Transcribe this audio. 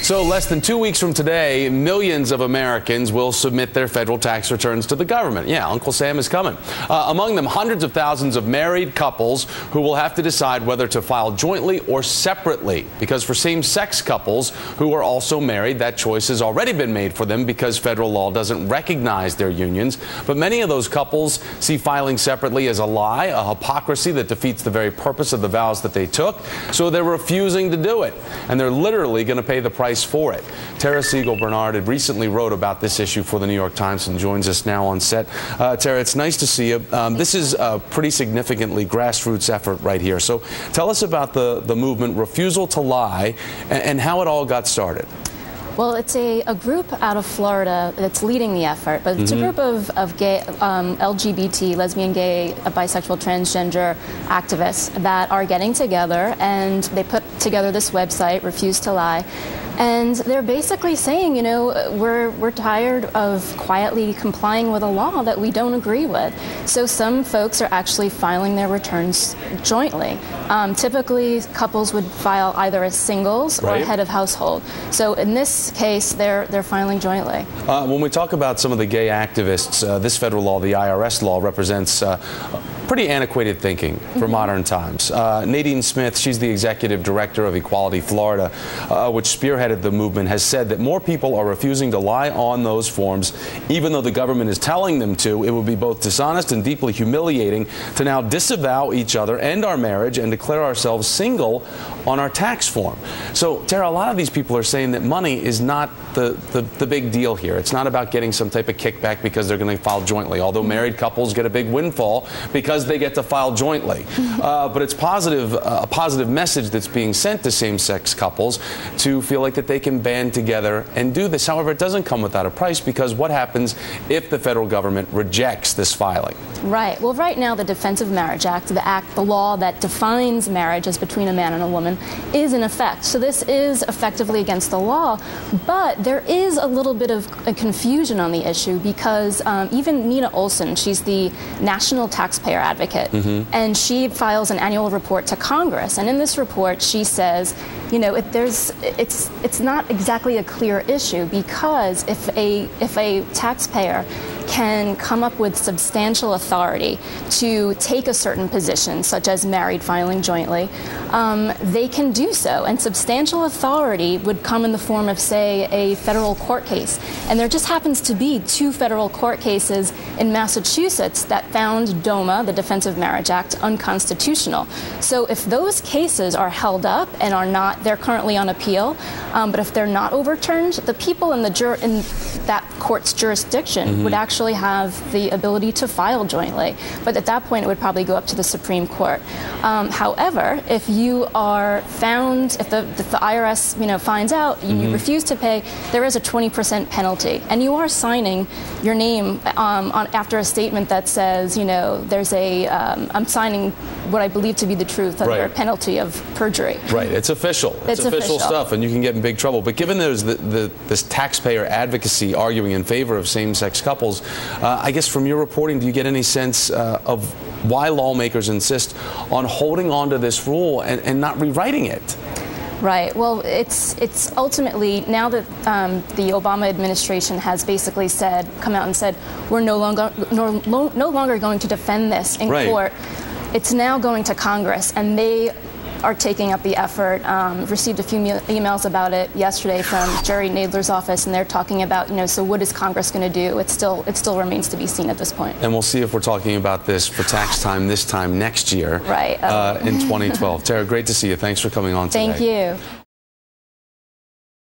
So less than 2 weeks from today, millions of Americans will submit their federal tax returns to the government. Yeah, Uncle Sam is coming. Among them, hundreds of thousands of married couples who will have to decide whether to file jointly or separately. Because for same-sex couples who are also married, that choice has already been made for them because federal law doesn't recognize their unions. But many of those couples see filing separately as a lie, a hypocrisy that defeats the very purpose of the vows that they took. So they're refusing to do it. And they're literally going to pay the price for it. Tara Siegel Bernard had recently wrote about this issue for the New York Times and joins us now on set. Tara, it's nice to see you. This is a pretty significantly grassroots effort right here. So tell us about the movement Refusal to Lie and how it all got started. Well, it's a group out of Florida that's leading the effort, but it's a group of gay, LGBT, lesbian, gay, bisexual, transgender activists that are getting together, and they put together this website, Refuse to Lie. And they're basically saying, you know, we're tired of quietly complying with a law that we don't agree with. So some folks are actually filing their returns jointly. Typically, couples would file either as singles or head of household. So in this case, they're filing jointly. When we talk about some of the gay activists, this federal law, the IRS law, represents pretty antiquated thinking for modern times. Nadine Smith, she's the executive director of Equality Florida, which spearheaded the movement, has said that more people are refusing to lie on those forms, even though the government is telling them to. It would be both dishonest and deeply humiliating to now disavow each other and our marriage and declare ourselves single on our tax form. So, Tara, a lot of these people are saying that money is not the big deal here. It's not about getting some type of kickback because they're going to file jointly, although married couples get a big windfall because they get to file jointly. But it's a positive message that's being sent to same-sex couples to feel like that they can band together and do this. However, it doesn't come without a price, because what happens if the federal government rejects this filing? Right. Well, right now, the Defense of Marriage Act, the law that defines marriage as between a man and a woman, is in effect. So this is effectively against the law, but there is a little bit of a confusion on the issue, because even Nina Olson, she's the national taxpayer advocate, and she files an annual report to Congress. And in this report, she says, you know, it's not exactly a clear issue, because if a taxpayer can come up with substantial authority to take a certain position, such as married filing jointly, they can do so. And substantial authority would come in the form of, say, a federal court case. And there just happens to be 2 federal court cases in Massachusetts that found DOMA, the Defense of Marriage Act, unconstitutional. So if those cases are held up and are not, they're currently on appeal, but if they're not overturned, the people in that court's jurisdiction would actually have the ability to file jointly. But at that point, it would probably go up to the Supreme Court. However, if you are found, if the IRS, you know, finds out you refuse to pay, there is a 20% penalty, and you are signing your name after a statement that says, you know, there's I'm signing what I believe to be the truth under a penalty of perjury. Right. It's official. It's official stuff, and you can get in big trouble. But given there's this taxpayer advocacy arguing in favor of same-sex couples, I guess from your reporting, do you get any sense of why lawmakers insist on holding on to this rule and not rewriting it? Right. Well, it's ultimately, now that the Obama administration has basically come out and said, we're no longer going to defend this in court, it's now going to Congress, and they are taking up the effort. Received a few emails about it yesterday from Jerry Nadler's office, and they're talking about, you know, so what is Congress going to do? It still remains to be seen at this point. And we'll see if we're talking about this for tax time this time next year, in 2012. Tara, great to see you. Thanks for coming on today. Thank you.